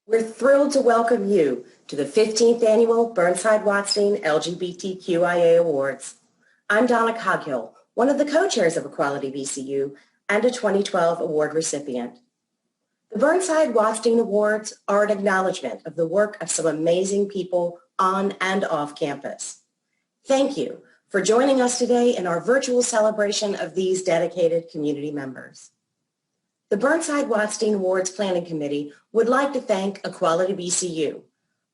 We're thrilled to welcome you to the 15th Annual Burnside Watstein LGBTQIA Awards. I'm Donna Coghill, one of the co-chairs of Equality VCU and a 2012 award recipient. The Burnside Watstein Awards are an acknowledgement of the work of some amazing people on and off campus. Thank you for joining us today in our virtual celebration of these dedicated community members. The Burnside Watstein Awards Planning Committee would like to thank Equality VCU,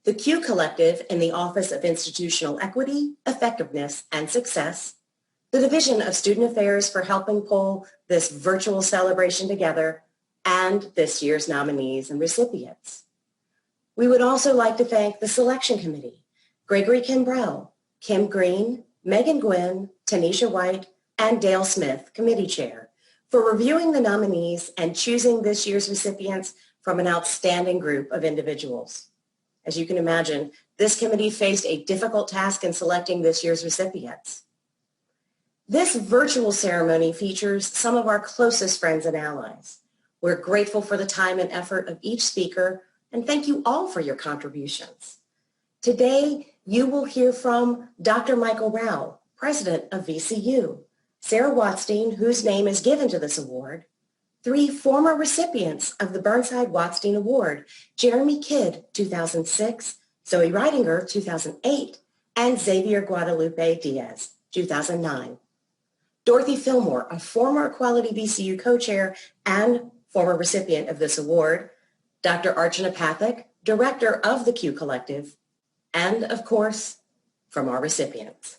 the Q Collective in the Office of Institutional Equity, Effectiveness, and Success, the Division of Student Affairs for helping pull this virtual celebration together, and this year's nominees and recipients. We would also like to thank the Selection Committee, Gregory Kimbrell, Kim Green, Megan Gwynn, Tanisha White, and Dale Smith, Committee Chair, for reviewing the nominees and choosing this year's recipients from an outstanding group of individuals. As you can imagine, this committee faced a difficult task in selecting this year's recipients. This virtual ceremony features some of our closest friends and allies. We're grateful for the time and effort of each speaker, and thank you all for your contributions. Today, you will hear from Dr. Michael Rao, President of VCU, Sarah Watstein, whose name is given to this award, 3 former recipients of the Burnside Watstein Award, Jeremy Kidd, 2006, Zoe Reidinger, 2008, and Xavier Guadalupe Diaz, 2009. Dorothy Fillmore, a former Equality VCU co-chair and former recipient of this award, Dr. Archana Pathak, Director of the Q Collective, and of course, from our recipients.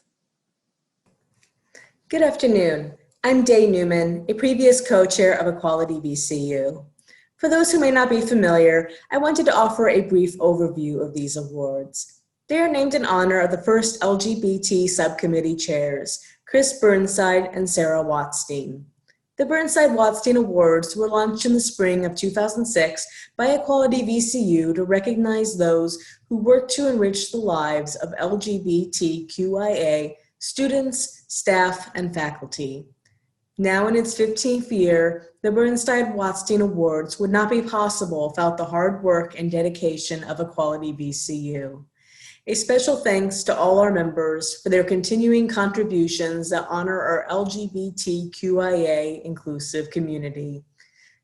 Good afternoon. I'm Day Newman, a previous co-chair of Equality VCU. For those who may not be familiar, I wanted to offer a brief overview of these awards. They are named in honor of the first LGBT subcommittee chairs, Chris Burnside and Sarah Watstein. The Burnside Watstein Awards were launched in the spring of 2006 by Equality VCU to recognize those who work to enrich the lives of LGBTQIA students, staff, and faculty. Now in its 15th year, the Burnside Watstein Awards would not be possible without the hard work and dedication of Equality VCU. A special thanks to all our members for their continuing contributions that honor our LGBTQIA inclusive community.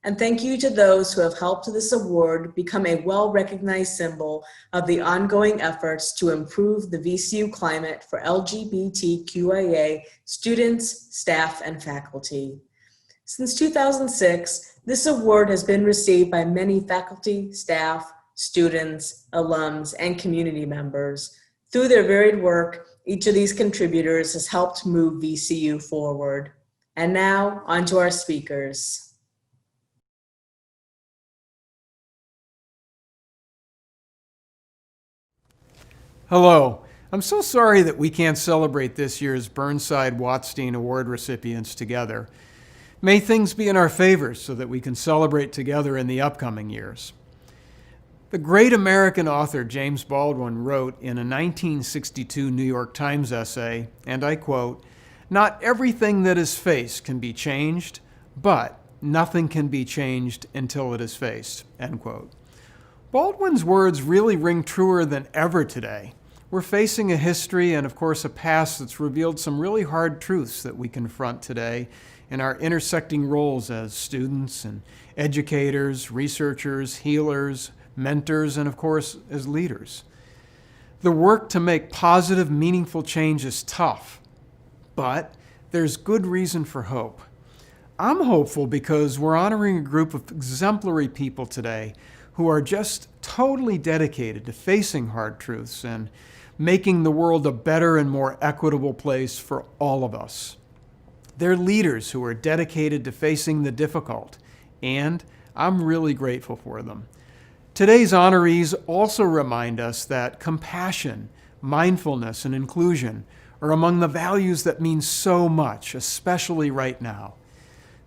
And thank you to those who have helped this award become a well-recognized symbol of the ongoing efforts to improve the VCU climate for LGBTQIA students, staff, and faculty. Since 2006, this award has been received by many faculty, staff, students, alums, and community members. Through their varied work, each of these contributors has helped move VCU forward. And now, on to our speakers. Hello. I'm so sorry that we can't celebrate this year's Burnside Watstein Award recipients together. May things be in our favor so that we can celebrate together in the upcoming years. The great American author James Baldwin wrote in a 1962 New York Times essay, and I quote, "Not everything that is faced can be changed, but nothing can be changed until it is faced," end quote. Baldwin's words really ring truer than ever today. We're facing a history and, of course, a past that's revealed some really hard truths that we confront today in our intersecting roles as students and educators, researchers, healers, mentors, and, of course, as leaders. The work to make positive, meaningful change is tough, but there's good reason for hope. I'm hopeful because we're honoring a group of exemplary people today who are just totally dedicated to facing hard truths and making the world a better and more equitable place for all of us. They're leaders who are dedicated to facing the difficult, and I'm really grateful for them. Today's honorees also remind us that compassion, mindfulness, and inclusion are among the values that mean so much, especially right now.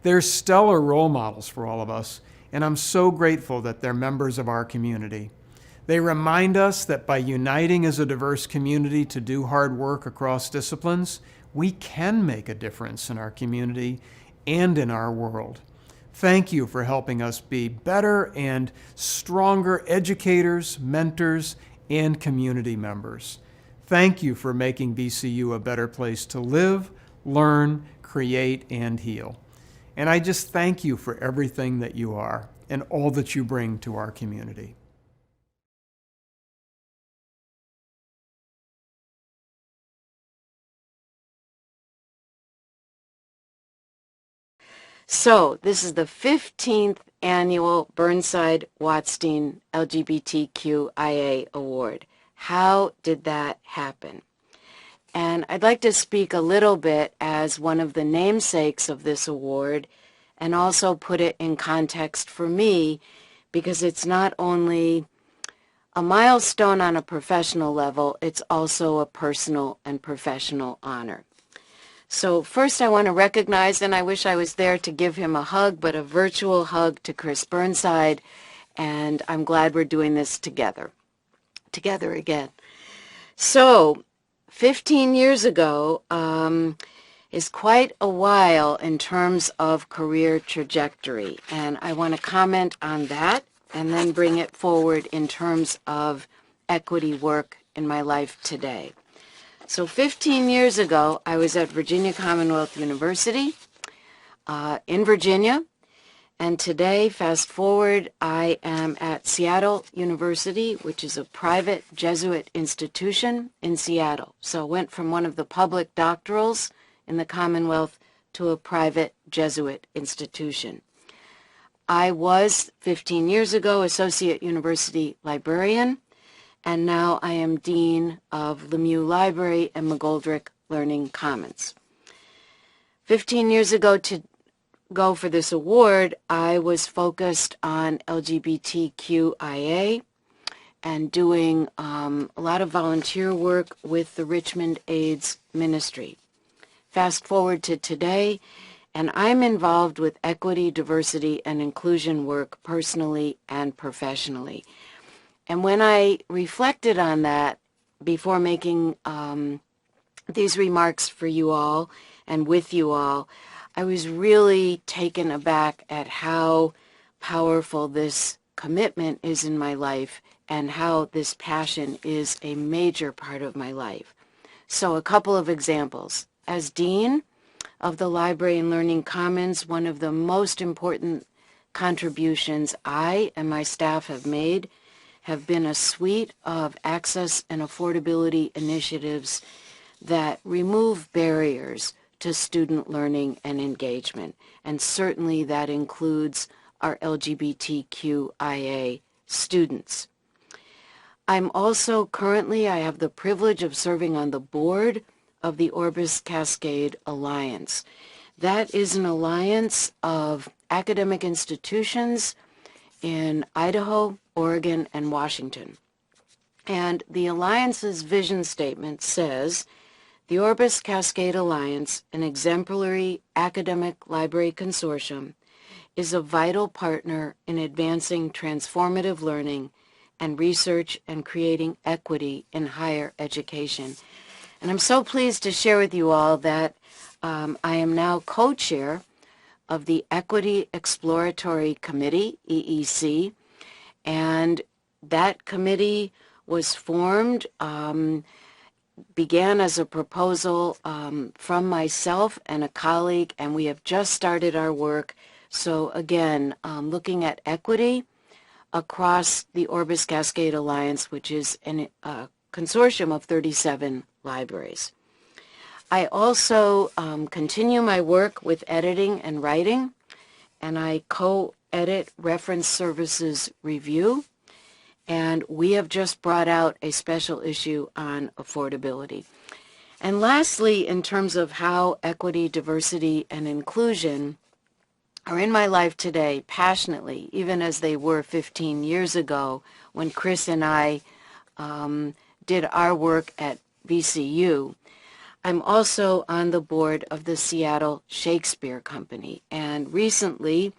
They're stellar role models for all of us, and I'm so grateful that they're members of our community. They remind us that by uniting as a diverse community to do hard work across disciplines, we can make a difference in our community and in our world. Thank you for helping us be better and stronger educators, mentors, and community members. Thank you for making VCU a better place to live, learn, create, and heal. And I just thank you for everything that you are and all that you bring to our community. So, this is the 15th annual Burnside Watstein LGBTQIA Award. How did that happen? And I'd like to speak a little bit as one of the namesakes of this award and also put it in context for me, because it's not only a milestone on a professional level, it's also a personal and professional honor. So first I want to recognize, and I wish I was there to give him a hug, but a virtual hug to Chris Burnside, and I'm glad we're doing this together again. So 15 years ago is quite a while in terms of career trajectory, and I want to comment on that and then bring it forward in terms of equity work in my life today. So 15 years ago, I was at Virginia Commonwealth University in Virginia, and today, fast forward, I am at Seattle University, which is a private Jesuit institution in Seattle. So went from one of the public doctorals in the Commonwealth to a private Jesuit institution. I was, 15 years ago, Associate University Librarian, and now I am Dean of Lemieux Library and McGoldrick Learning Commons. 15 years ago to go for this award, I was focused on LGBTQIA and doing a lot of volunteer work with the Richmond AIDS Ministry. Fast forward to today, and I'm involved with equity, diversity, and inclusion work personally and professionally. And when I reflected on that before making these remarks for you all and with you all, I was really taken aback at how powerful this commitment is in my life and how this passion is a major part of my life. So a couple of examples. As Dean of the Library and Learning Commons, one of the most important contributions I and my staff have made have been a suite of access and affordability initiatives that remove barriers to student learning and engagement. And certainly that includes our LGBTQIA students. I'm also currently, I have the privilege of serving on the board of the Orbis Cascade Alliance. That is an alliance of academic institutions in Idaho, Oregon, and Washington. And the Alliance's vision statement says, the Orbis Cascade Alliance, an exemplary academic library consortium, is a vital partner in advancing transformative learning and research and creating equity in higher education. And I'm so pleased to share with you all that I am now co-chair of the Equity Exploratory Committee, EEC, and that committee was formed, began as a proposal from myself and a colleague, and we have just started our work. So again, looking at equity across the Orbis Cascade Alliance, which is a consortium of 37 libraries. I also continue my work with editing and writing, and I co-edit Reference Services Review, and we have just brought out a special issue on affordability. And lastly, in terms of how equity, diversity, and inclusion are in my life today passionately, even as they were 15 years ago when Chris and I did our work at VCU, I'm also on the board of the Seattle Shakespeare Company and recently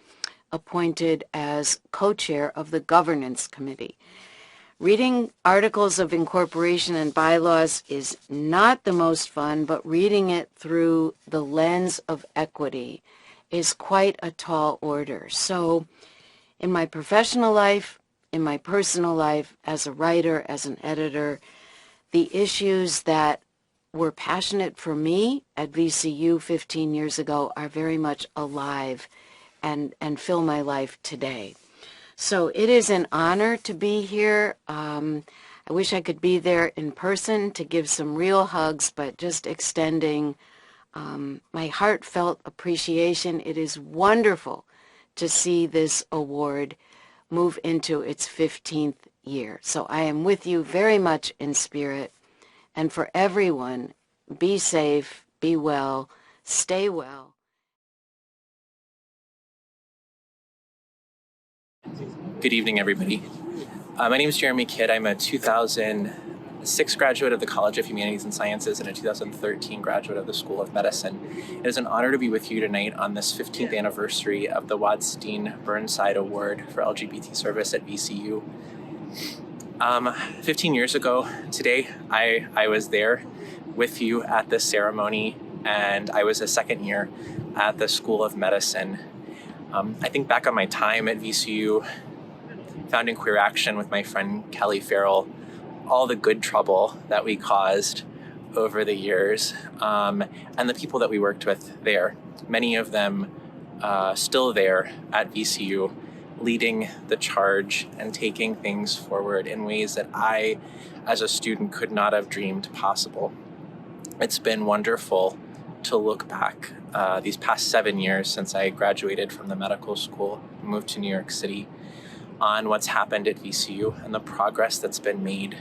appointed as co-chair of the Governance Committee. Reading articles of incorporation and bylaws is not the most fun, but reading it through the lens of equity is quite a tall order. So in my professional life, in my personal life, as a writer, as an editor, the issues that were passionate for me at VCU 15 years ago are very much alive and fill my life today. So it is an honor to be here. I wish I could be there in person to give some real hugs, but just extending my heartfelt appreciation. It is wonderful to see this award move into its 15th year. So I am with you very much in spirit. And for everyone, be safe, be well, stay well. Good evening, everybody. My name is Jeremy Kidd. I'm a 2006 graduate of the College of Humanities and Sciences and a 2013 graduate of the School of Medicine. It is an honor to be with you tonight on this 15th anniversary of the Watstein Burnside Award for LGBT service at VCU. 15 years ago today, I was there with you at this ceremony, and I was a second year at the School of Medicine. I think back on my time at VCU, founding Queer Action with my friend Kelly Farrell, all the good trouble that we caused over the years, and the people that we worked with there, many of them still there at VCU, leading the charge and taking things forward in ways that I, as a student, could not have dreamed possible. It's been wonderful to look back these past 7 years since I graduated from the medical school, moved to New York City, on what's happened at VCU and the progress that's been made.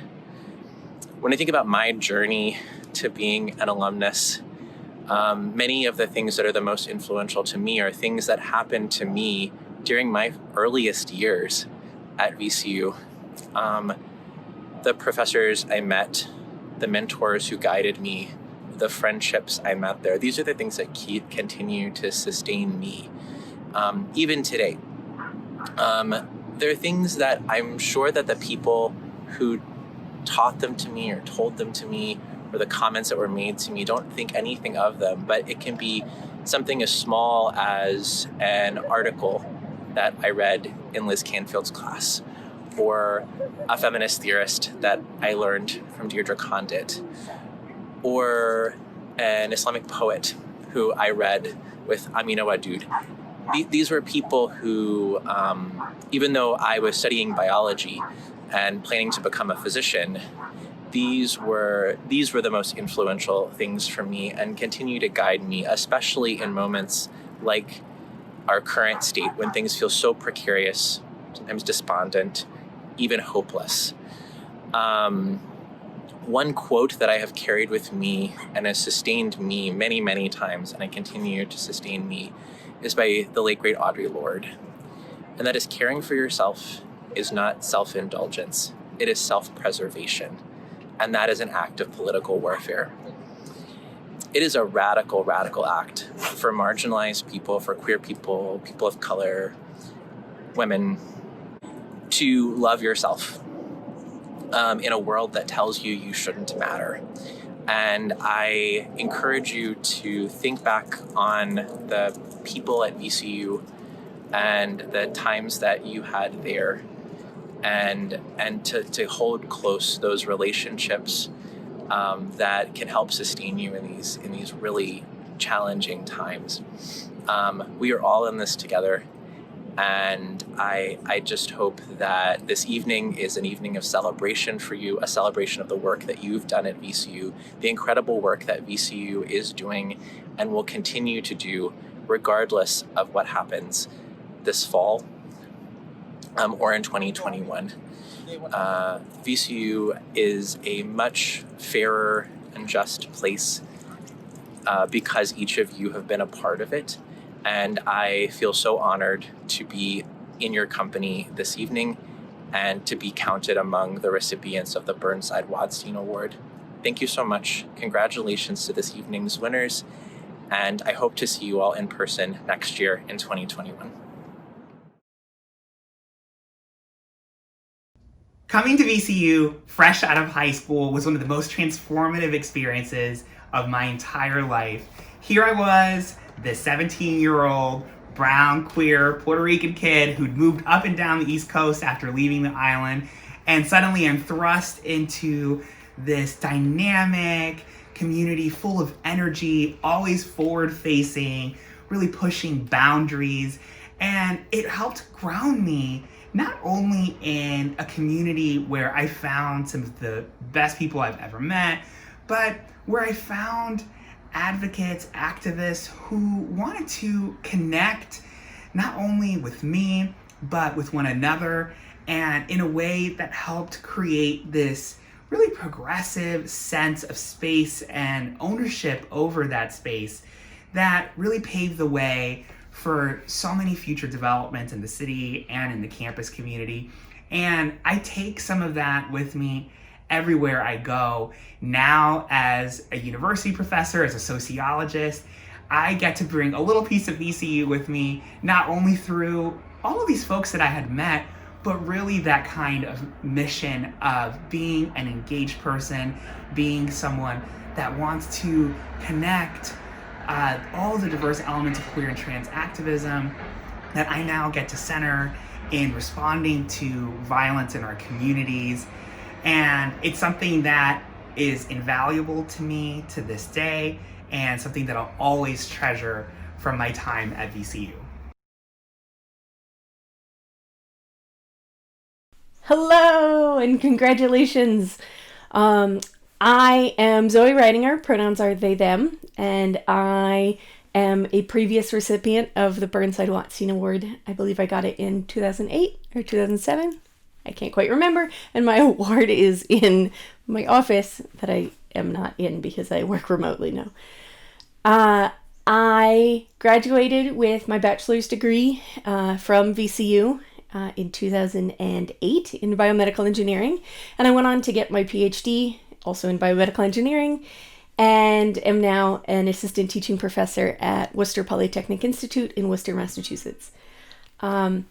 When I think about my journey to being an alumnus, many of the things that are the most influential to me are things that happened to me during my earliest years at VCU. The professors I met, the mentors who guided me, the friendships I met there, these are the things that continue to sustain me, even today. There are things that I'm sure that the people who taught them to me or told them to me, or the comments that were made to me, don't think anything of them, but it can be something as small as an article that I read in Liz Canfield's class, or a feminist theorist that I learned from Deirdre Condit, or an Islamic poet who I read with Amina Wadud. These were people who, even though I was studying biology and planning to become a physician, these were the most influential things for me and continue to guide me, especially in moments like our current state when things feel so precarious, sometimes despondent, even hopeless. One quote that I have carried with me and has sustained me many, many times, and I continue to sustain me, is by the late, great Audre Lorde. And that is, caring for yourself is not self-indulgence, it is self-preservation. And that is an act of political warfare. It is a radical, radical act for marginalized people, for queer people, people of color, women, to love yourself in a world that tells you you shouldn't matter. And I encourage you to think back on the people at VCU and the times that you had there, and to hold close those relationships that can help sustain you in these really challenging times. We are all in this together, and I just hope that this evening is an evening of celebration for you, a celebration of the work that you've done at VCU, the incredible work that VCU is doing and will continue to do regardless of what happens this fall or in 2021. VCU is a much fairer and just place because each of you have been a part of it. And I feel so honored to be in your company this evening and to be counted among the recipients of the Burnside Watstein Award. Thank you so much. Congratulations to this evening's winners. And I hope to see you all in person next year in 2021. Coming to VCU fresh out of high school was one of the most transformative experiences of my entire life. Here I was, this 17-year-old brown, queer, Puerto Rican kid who'd moved up and down the East Coast after leaving the island. And suddenly I'm thrust into this dynamic community full of energy, always forward-facing, really pushing boundaries. And it helped ground me not only in a community where I found some of the best people I've ever met, but where I found advocates, activists who wanted to connect not only with me, but with one another, and in a way that helped create this really progressive sense of space and ownership over that space that really paved the way for so many future developments in the city and in the campus community. And I take some of that with me everywhere I go. Now, as a university professor, as a sociologist, I get to bring a little piece of VCU with me, not only through all of these folks that I had met, but really that kind of mission of being an engaged person, being someone that wants to connect all the diverse elements of queer and trans activism that I now get to center in responding to violence in our communities. And it's something that is invaluable to me to this day, and something that I'll always treasure from my time at VCU. Hello and congratulations. I am Zoe Reidinger, pronouns are they, them, and I am a previous recipient of the Burnside Watstein Award. I believe I got it in 2008 or 2007. I can't quite remember. And my award is in my office that I am not in because I work remotely now. I graduated with my bachelor's degree from VCU in 2008 in biomedical engineering. And I went on to get my PhD also in biomedical engineering, and am now an assistant teaching professor at Worcester Polytechnic Institute in Worcester, Massachusetts. I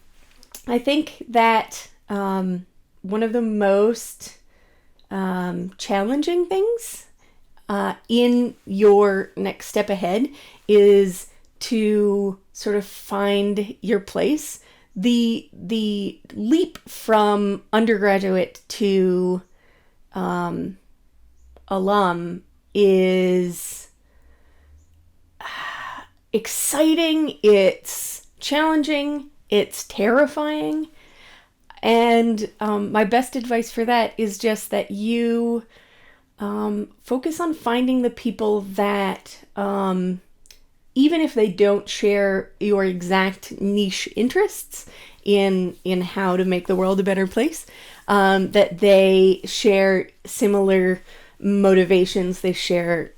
think that one of the most challenging things in your next step ahead is to sort of find your place. The leap from undergraduate to alum is exciting, it's challenging, it's terrifying, and my best advice for that is just that you focus on finding the people that even if they don't share your exact niche interests in how to make the world a better place, that they share similar motivations, they share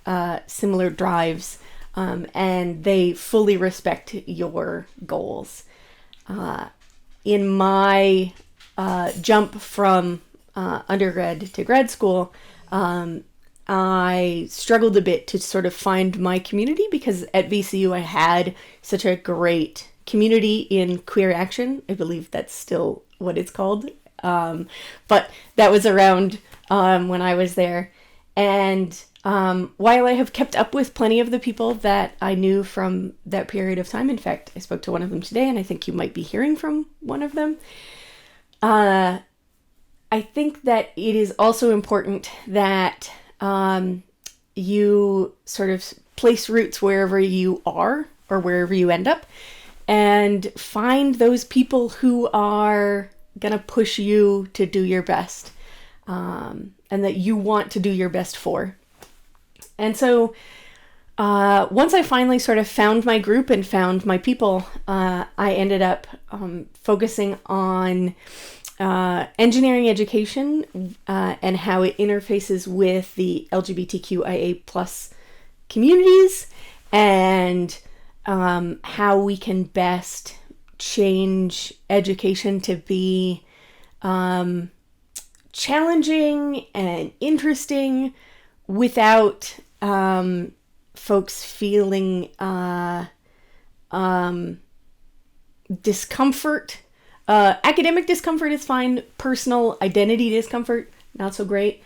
similar drives, and they fully respect your goals. In my jump from undergrad to grad school, I struggled a bit to sort of find my community because at VCU I had such a great community in queer action. I believe that's still what it's called. But that was around when I was there. And while I have kept up with plenty of the people that I knew from that period of time, in fact, I spoke to one of them today, and I think you might be hearing from one of them, I think that it is also important that you sort of place roots wherever you are or wherever you end up, and find those people who are gonna push you to do your best, and that you want to do your best for. And so once I finally sort of found my group and found my people, I ended up focusing on engineering education and how it interfaces with the LGBTQIA plus communities, and how we can best change education to be challenging and interesting without folks feeling discomfort. Academic discomfort is fine. Personal identity discomfort, not so great.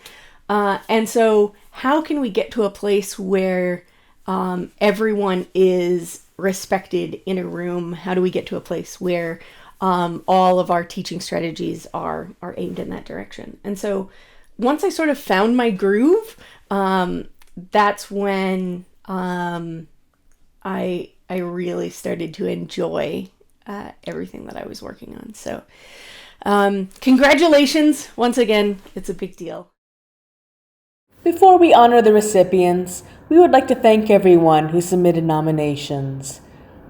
And so how can we get to a place where everyone is respected in a room? How do we get to a place where all of our teaching strategies are aimed in that direction? And so once I sort of found my groove, that's when I really started to enjoy everything that I was working on. So congratulations once again. It's a big deal. Before we honor the recipients, we would like to thank everyone who submitted nominations.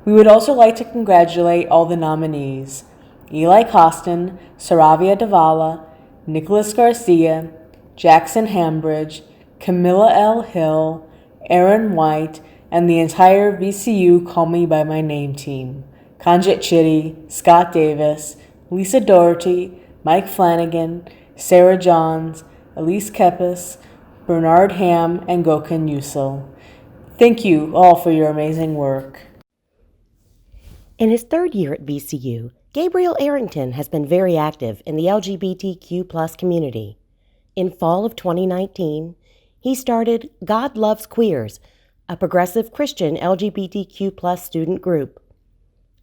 We would also like to congratulate all the nominees: Eli Costin, Saravia Davala, Nicholas Garcia, Jackson Hambridge, Camilla L. Hill, Aaron White, and the entire VCU Call Me By My Name team: Kanjit Chitty, Scott Davis, Lisa Doherty, Mike Flanagan, Sarah Johns, Elise Kepis, Bernard Ham, and Gokhan Yusil. Thank you all for your amazing work. In his third year at VCU, Gabriel Arrington has been very active in the LGBTQ+ community. In fall of 2019, he started God Loves Queers, a progressive Christian LGBTQ+ student group.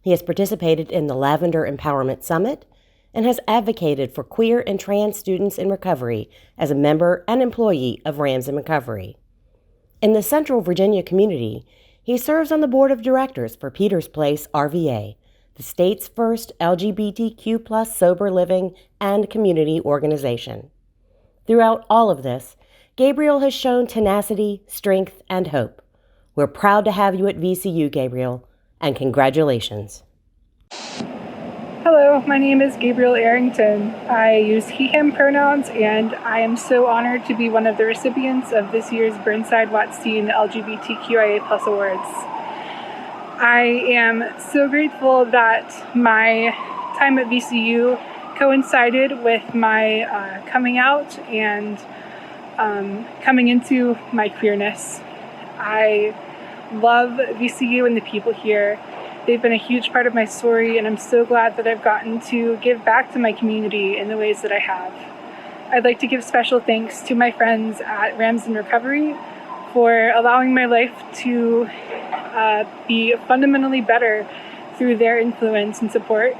He has participated in the Lavender Empowerment Summit and has advocated for queer and trans students in recovery as a member and employee of Rams in Recovery. In the Central Virginia community, he serves on the board of directors for Peters Place RVA, the state's first LGBTQ+ sober living and community organization. Throughout all of this, Gabriel has shown tenacity, strength, and hope. We're proud to have you at VCU, Gabriel, and congratulations. Hello, my name is Gabriel Arrington. I use he/him pronouns, and I am so honored to be one of the recipients of this year's Burnside Watstein LGBTQIA+ Awards. I am so grateful that my time at VCU coincided with my coming out and coming into my queerness. I love VCU and the people here. They've been a huge part of my story, and I'm so glad that I've gotten to give back to my community in the ways that I have. I'd like to give special thanks to my friends at Rams in Recovery for allowing my life to be fundamentally better through their influence and support.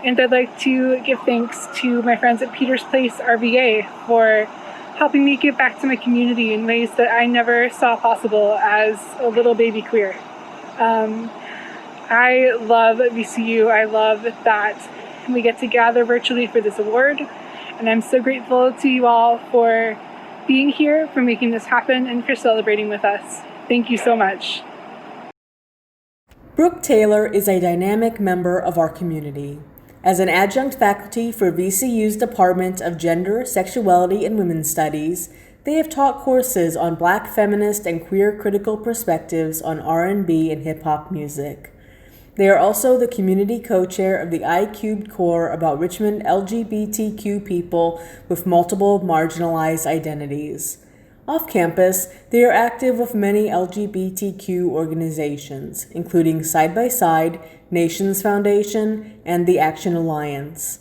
And I'd like to give thanks to my friends at Peters Place RVA for helping me give back to my community in ways that I never saw possible as a little baby queer. I love VCU. I love that we get to gather virtually for this award. And I'm so grateful to you all for being here, for making this happen, and for celebrating with us. Thank you so much. Brooke Taylor is a dynamic member of our community. As an adjunct faculty for VCU's Department of Gender, Sexuality, and Women's Studies, they have taught courses on Black feminist and queer critical perspectives on R&B and hip-hop music. They are also the community co-chair of the I-Cubed Core about Richmond LGBTQ people with multiple marginalized identities. Off campus, they are active with many LGBTQ organizations, including Side by Side, Nations Foundation, and the Action Alliance.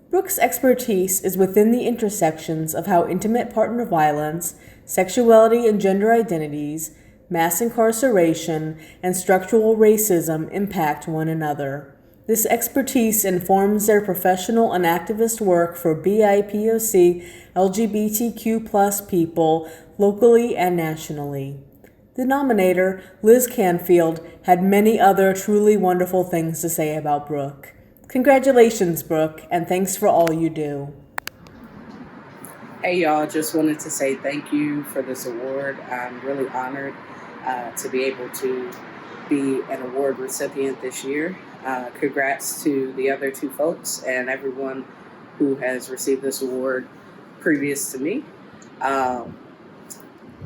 Brooke's expertise is within the intersections of how intimate partner violence, sexuality and gender identities, mass incarceration, and structural racism impact one another. This expertise informs their professional and activist work for BIPOC LGBTQ+ people locally and nationally. The nominator, Liz Canfield, had many other truly wonderful things to say about Brooke. Congratulations, Brooke, and thanks for all you do. Hey y'all, just wanted to say thank you for this award. I'm really honored to be able to be an award recipient this year. Congrats to the other two folks and everyone who has received this award previous to me.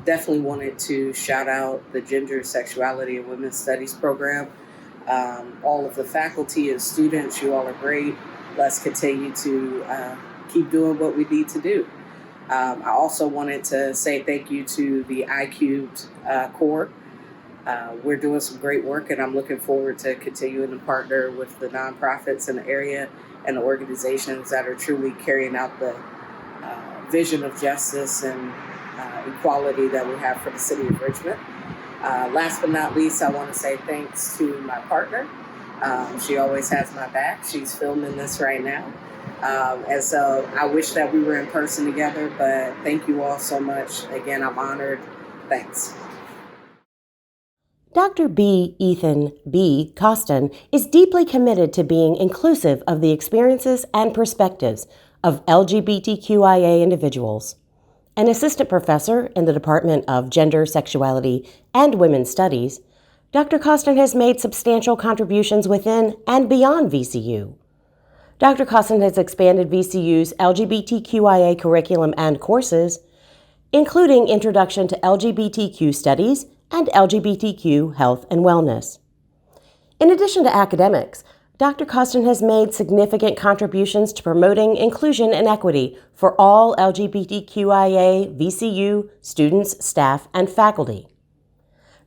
Definitely wanted to shout out the Gender, Sexuality, and Women's Studies program. All of the faculty and students, you all are great. Let's continue to keep doing what we need to do. I also wanted to say thank you to the I-Cubed Core. We're doing some great work, and I'm looking forward to continuing to partner with the nonprofits in the area and the organizations that are truly carrying out the vision of justice and equality that we have for the city of Richmond. Last but not least, I want to say thanks to my partner. She always has my back. She's filming this right now. And so I wish that we were in person together, but thank you all so much. Again, I'm honored. Thanks. Dr. B. Ethan B. Costin is deeply committed to being inclusive of the experiences and perspectives of LGBTQIA individuals. An assistant professor in the Department of Gender, Sexuality, and Women's Studies, Dr. Costin has made substantial contributions within and beyond VCU. Dr. Costin has expanded VCU's LGBTQIA curriculum and courses, including Introduction to LGBTQ Studies and LGBTQ Health and Wellness. In addition to academics, Dr. Costin has made significant contributions to promoting inclusion and equity for all LGBTQIA VCU students, staff, and faculty.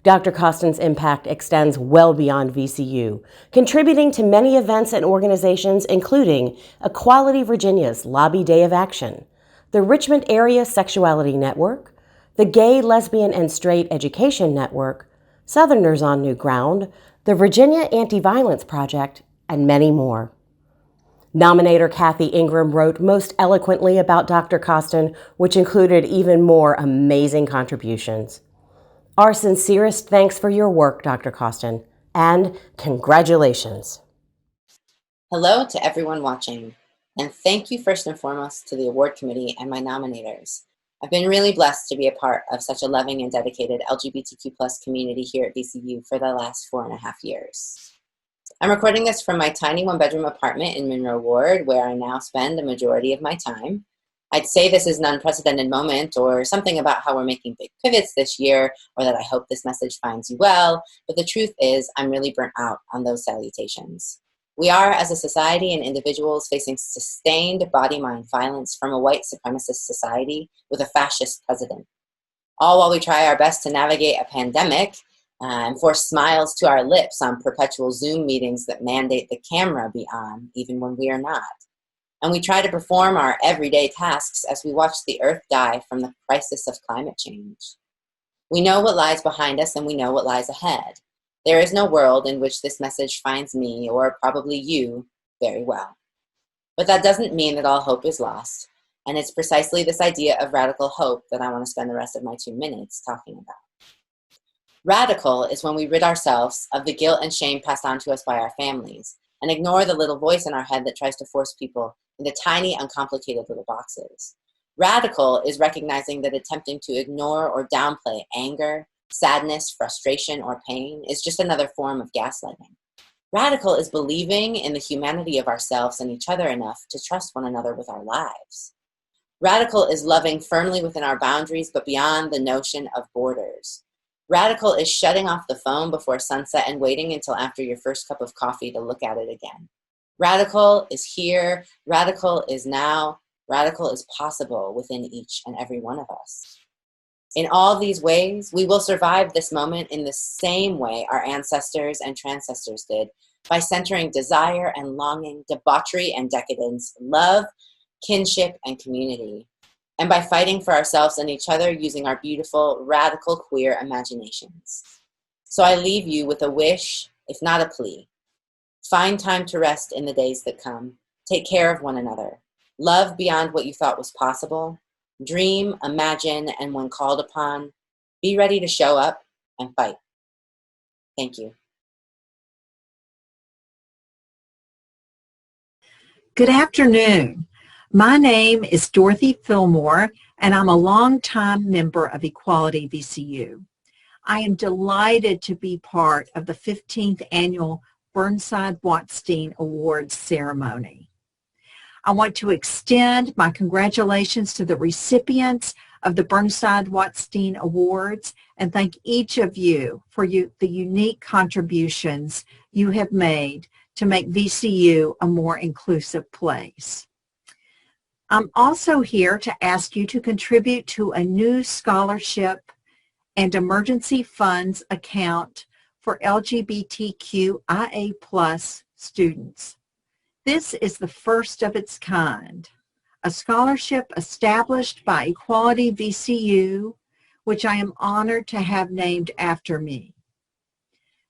Dr. Costin's impact extends well beyond VCU, contributing to many events and organizations including Equality Virginia's Lobby Day of Action, the Richmond Area Sexuality Network, the Gay, Lesbian, and Straight Education Network, Southerners on New Ground, the Virginia Anti-Violence Project, and many more. Nominator Kathy Ingram wrote most eloquently about Dr. Costin, which included even more amazing contributions. Our sincerest thanks for your work, Dr. Costin, and congratulations. Hello to everyone watching, and thank you first and foremost to the award committee and my nominators. I've been really blessed to be a part of such a loving and dedicated LGBTQ+ community here at VCU for the last 4.5 years. I'm recording this from my tiny one-bedroom apartment in Monroe Ward, where I now spend the majority of my time. I'd say this is an unprecedented moment or something about how we're making big pivots this year, or that I hope this message finds you well, but the truth is I'm really burnt out on those salutations. We are, as a society and individuals, facing sustained body-mind violence from a white supremacist society with a fascist president. All while we try our best to navigate a pandemic and force smiles to our lips on perpetual Zoom meetings that mandate the camera be on, even when we are not. And we try to perform our everyday tasks as we watch the earth die from the crisis of climate change. We know what lies behind us and we know what lies ahead. There is no world in which this message finds me, or probably you, very well. But that doesn't mean that all hope is lost, and it's precisely this idea of radical hope that I want to spend the rest of my 2 minutes talking about. Radical is when we rid ourselves of the guilt and shame passed on to us by our families, and ignore the little voice in our head that tries to force people into tiny, uncomplicated little boxes. Radical is recognizing that attempting to ignore or downplay anger, sadness, frustration, or pain is just another form of gaslighting. Radical is believing in the humanity of ourselves and each other enough to trust one another with our lives. Radical is loving firmly within our boundaries, but beyond the notion of borders. Radical is shutting off the phone before sunset and waiting until after your first cup of coffee to look at it again. Radical is here, radical is now, radical is possible within each and every one of us. In all these ways, we will survive this moment in the same way our ancestors and transcestors did, by centering desire and longing, debauchery and decadence, love, kinship, and community, and by fighting for ourselves and each other using our beautiful, radical queer imaginations. So I leave you with a wish, if not a plea. Find time to rest in the days that come. Take care of one another. Love beyond what you thought was possible. Dream, imagine, and when called upon, be ready to show up and fight. Thank you. Good afternoon. My name is Dorothy Fillmore, and I'm a longtime member of Equality VCU. I am delighted to be part of the 15th Annual Burnside Watstein Awards ceremony. I want to extend my congratulations to the recipients of the Burnside Watstein Awards and thank each of you for the unique contributions you have made to make VCU a more inclusive place. I'm also here to ask you to contribute to a new scholarship and emergency funds account for LGBTQIA+ students. This is the first of its kind, a scholarship established by Equality VCU which I am honored to have named after me.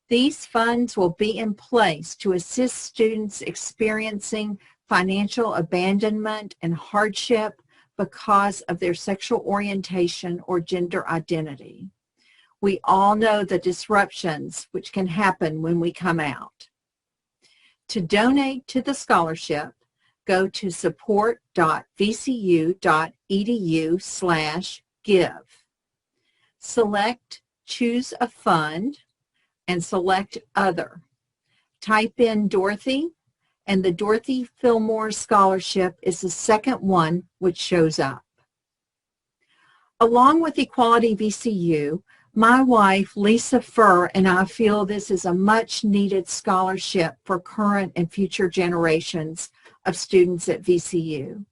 These funds will be in place to assist students experiencing financial abandonment and hardship because of their sexual orientation or gender identity. We all know the disruptions which can happen when we come out. To donate to the scholarship, go to support.vcu.edu/give. Select Choose a Fund and select Other. Type in Dorothy, and the Dorothy Fillmore Scholarship is the second one which shows up. Along with Equality VCU, my wife, Lisa Furr, and I feel this is a much-needed scholarship for current and future generations of students at VCU.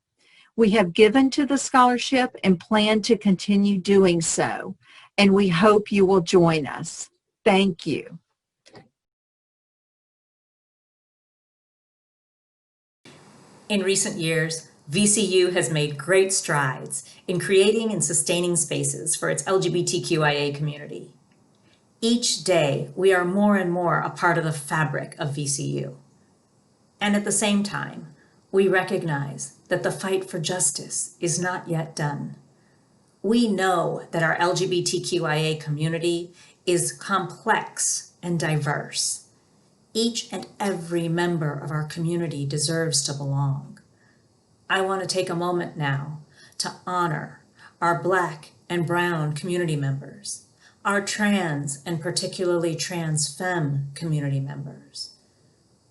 We have given to the scholarship and plan to continue doing so, and we hope you will join us. Thank you. In recent years, VCU has made great strides in creating and sustaining spaces for its LGBTQIA community. Each day, we are more and more a part of the fabric of VCU. And at the same time, we recognize that the fight for justice is not yet done. We know that our LGBTQIA community is complex and diverse. Each and every member of our community deserves to belong. I want to take a moment now to honor our Black and Brown community members, our trans and particularly trans femme community members.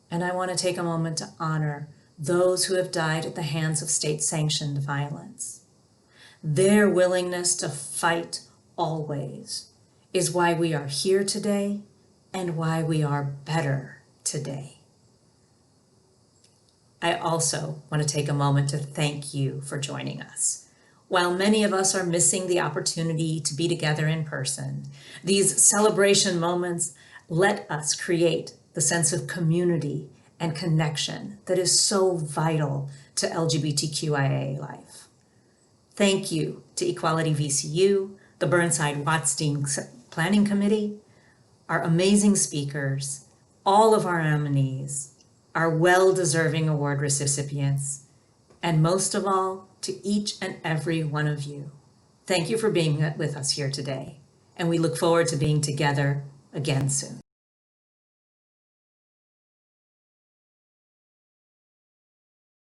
And I want to take a moment to honor those who have died at the hands of state-sanctioned violence. Their willingness to fight always is why we are here today and why we are better today. I also want to take a moment to thank you for joining us. While many of us are missing the opportunity to be together in person, these celebration moments let us create the sense of community and connection that is so vital to LGBTQIA life. Thank you to Equality VCU, the Burnside Watstein Planning Committee, our amazing speakers, all of our nominees, our well-deserving award recipients, and most of all, to each and every one of you. Thank you for being with us here today, and we look forward to being together again soon.